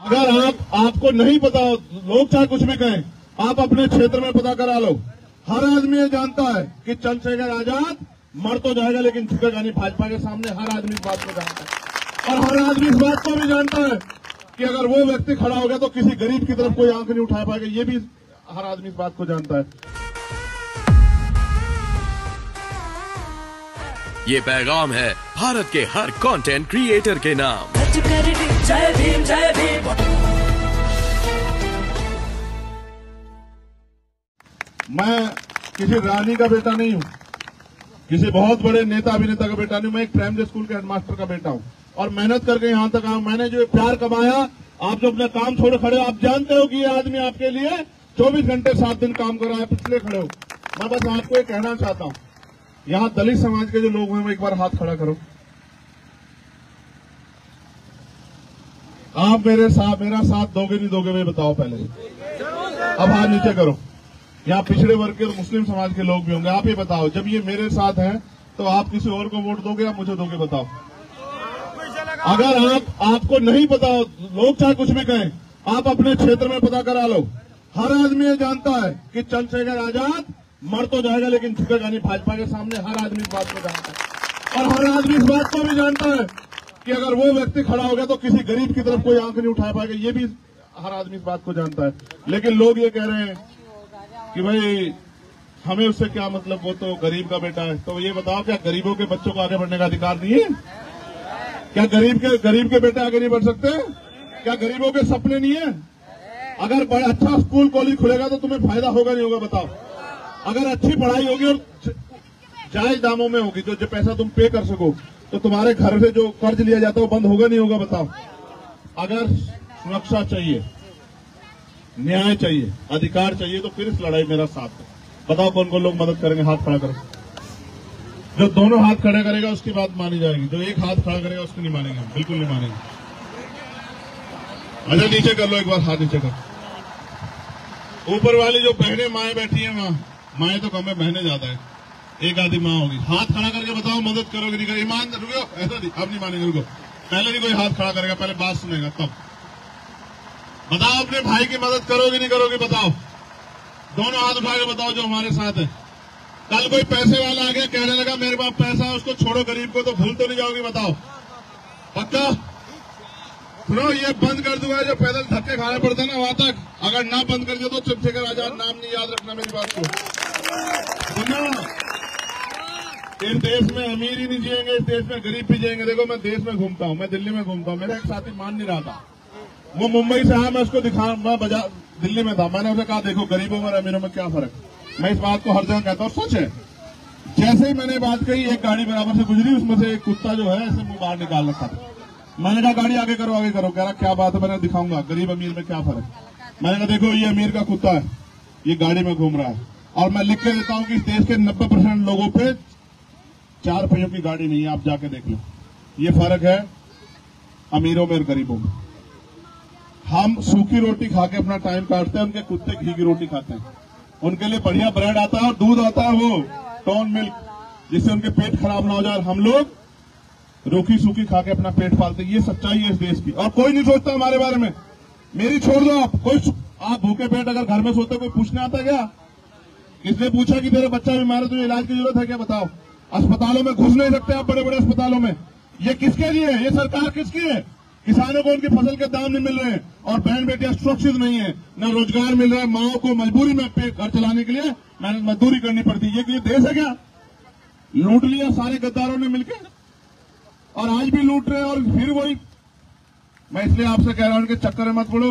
अगर आपको नहीं पता, लोग चाहे कुछ भी कहें, आप अपने क्षेत्र में पता करा लो। हर आदमी ये जानता है कि चंद्रशेखर आजाद मर तो जाएगा लेकिन झुकेगा नहीं भाजपा के सामने। हर आदमी इस बात को जानता है और हर आदमी इस बात को भी जानता है कि अगर वो व्यक्ति खड़ा हो गया तो किसी गरीब की तरफ कोई आंख नहीं उठा पाएगा। ये भी हर आदमी इस बात को जानता है। ये पैगाम है भारत के हर कंटेंट क्रिएटर के नाम। जय भीम जय भीम। मैं किसी रानी का बेटा नहीं हूँ, किसी बहुत बड़े नेता अभिनेता का बेटा नहीं हूँ। मैं एक प्राइमरी स्कूल के हेडमास्टर का बेटा हूँ और मेहनत करके यहाँ तक आया। मैंने जो प्यार कमाया, आप जो अपना काम छोड़ खड़े हो, आप जानते हो कि ये आदमी आपके लिए 24 घंटे 7 दिन काम कर रहा है, पिछले खड़े हो। मैं बस आपको ये कहना चाहता हूँ, यहाँ दलित समाज के जो लोग हैं वो एक बार हाथ खड़ा करो। आप मेरा साथ दोगे नहीं दोगे वे बताओ पहले। अब हाथ नीचे करो। यहाँ पिछड़े वर्ग के और मुस्लिम समाज के लोग भी होंगे। आप ये बताओ, जब ये मेरे साथ हैं तो आप किसी और को वोट दोगे या मुझे दोगे बताओ। अगर आपको नहीं पता, लोग चाहे कुछ भी कहें, आप अपने क्षेत्र में पता करा लो। हर आदमी ये जानता है कि चंद्रशेखर आजाद मर तो जाएगा लेकिन झुकेगा नहीं भाजपा के सामने। हर आदमी इस बात को जानता है और हर आदमी इस बात को भी जानता है कि अगर वो व्यक्ति खड़ा हो गया तो किसी गरीब की तरफ कोई आंख नहीं उठा पाएगा। ये भी हर आदमी इस बात को जानता है। लेकिन लोग ये कह रहे हैं कि भाई हमें उससे क्या मतलब, वो तो गरीब का बेटा है। तो ये बताओ, क्या गरीबों के बच्चों को आगे बढ़ने का अधिकार नहीं है? क्या गरीब के बेटे आगे नहीं बढ़ सकते? क्या गरीबों के सपने नहीं है? अगर बड़ा अच्छा स्कूल कॉलेज खुलेगा तो तुम्हें फायदा होगा नहीं होगा बताओ? अगर अच्छी पढ़ाई होगी और जायज दामों में होगी, जो पैसा तुम पे कर सको, तो तुम्हारे घर से जो कर्ज लिया जाता है वो बंद होगा नहीं होगा बताओ? अगर सुरक्षा चाहिए, न्याय चाहिए, अधिकार चाहिए, तो फिर इस लड़ाई मेरा साथ है। बताओ कौन कौन लोग मदद करेंगे? हाथ खड़ा करो। जो दोनों हाथ खड़े करेगा उसकी बात मानी जाएगी, जो एक हाथ खड़ा करेगा उसको नहीं मानेंगे, बिल्कुल नहीं मानेंगे। अच्छा नीचे कर लो, एक बार हाथ नीचे कर। ऊपर वाली जो बहनें माएँ बैठी हैं वहां, माएँ तो कम है, बहनें ज्यादा है, एक आधी माँ होगी। हाथ खड़ा करके बताओ मदद करोगे नहीं करोगे? ईमान रुको, ऐसा नहीं, अब नहीं मानेंगे, रुको। पहले नहीं कोई हाथ खड़ा करेगा, पहले बात सुनेगा तब बताओ। अपने भाई की मदद करोगे नहीं करोगे बताओ? दोनों हाथ उठा के बताओ जो हमारे साथ है। कल कोई पैसे वाला आ गया, कहने लगा मेरे पास पैसा है, उसको छोड़ो, गरीब को तो भूल तो नहीं जाओगे बताओ? पक्का? सुनो, ये बंद कर दूंगा जो पैदल धक्के खाने पड़ते ना वहां तक। अगर ना बंद कर दिया तो चंद्रशेखर आजाद नाम नहीं याद रखना मेरी बात को। सुनो, इस देश में अमीर ही नहीं जिएंगे, इस देश में गरीब भी जिएंगे। देखो मैं देश में घूमता हूँ, मैं दिल्ली में घूमता हूँ। मेरा एक साथी मान नहीं रहा था, वो मुंबई से आया, मैं उसको मैं दिल्ली में था। मैंने उसे कहा देखो गरीबों और अमीरों में क्या फर्क। मैं इस बात को हर जगह कहता हूँ, सच है। जैसे ही मैंने बात कही, एक गाड़ी बराबर से गुजरी, उसमें से एक कुत्ता जो है ऐसे मुंह बाहर निकाल रखा था। मैंने कहा गाड़ी आगे करो आगे करो। कह रहा क्या बात है? मैंने दिखाऊंगा गरीब अमीर में क्या फर्क। मैंने कहा देखो ये अमीर का कुत्ता है, ये गाड़ी में घूम रहा है, और मैं लिख के देता हूँ कि इस देश के 90% लोगों पे 4 पहियों की गाड़ी नहीं है, आप जाके देख लो। ये फर्क है अमीरों में और गरीबों में। हम सूखी रोटी खा के अपना टाइम काटते हैं, उनके कुत्ते घी की रोटी खाते हैं। उनके लिए बढ़िया ब्रेड आता है और दूध आता है, वो टोन मिल्क, जिससे उनके पेट खराब ना हो जाए। हम लोग रूखी सूखी खा के अपना पेट पालते हैं। ये सच्चाई है इस देश की, और कोई नहीं सोचता हमारे बारे में। मेरी छोड़ दो आप, आप भूखे पेट अगर घर में सोते कोई पूछने आता क्या? किसने पूछा कि तेरा बच्चा बीमार है, तुझे इलाज की जरूरत है क्या? बताओ। अस्पतालों में घुस नहीं सकते आप, बड़े बड़े अस्पतालों में। ये किसके लिए है? ये सरकार किसकी है? किसानों को उनकी फसल के दाम नहीं मिल रहे हैं, और बहन बेटियां सुरक्षित नहीं है, न रोजगार मिल रहा है। माओ को मजबूरी में घर चलाने के लिए मेहनत मजदूरी करनी पड़ती है। ये देश है क्या? लूट लिया सारे गद्दारों ने मिलकर, और आज भी लूट रहे हैं, और फिर वही। मैं इसलिए आपसे कह रहा हूं, इनके चक्कर में मत पड़ो,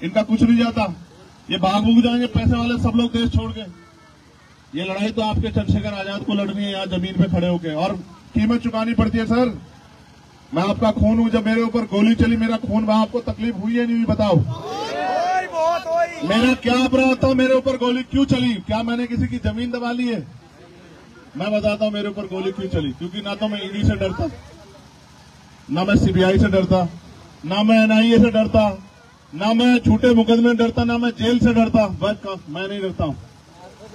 इनका कुछ नहीं जाता। ये भाग भूग जाएंगे पैसे वाले सब लोग देश छोड़ के। ये लड़ाई तो आपके चंद्रशेखर आजाद को लड़नी है यहाँ जमीन पे खड़े होके, और कीमत चुकानी पड़ती है। सर मैं आपका खून हूं, जब मेरे ऊपर गोली चली मेरा खून बहा, आपको तकलीफ हुई है नहीं हुई बताओ? मेरा क्या अपराध था? मेरे ऊपर गोली क्यों चली? क्या मैंने किसी की जमीन दबा ली है? मैं बताता हूं मेरे ऊपर गोली क्यों चली। क्योंकि ना तो मैं ईडी से डरता, ना मैं सीबीआई से डरता, ना मैं एनआईए से डरता, ना मैं झूठे मुकदमे डरता, ना मैं जेल से डरता। बस मैं नहीं डरता हूं,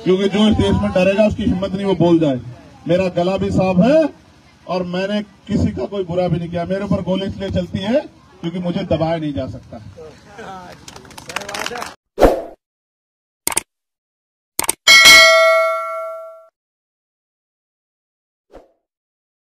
क्योंकि जो इस देश में डरेगा उसकी हिम्मत नहीं वो बोल जाए। मेरा गला भी साफ है, और मैंने किसी का कोई बुरा भी नहीं किया। मेरे ऊपर गोली इसलिए चलती है क्योंकि मुझे दबाया नहीं जा सकता।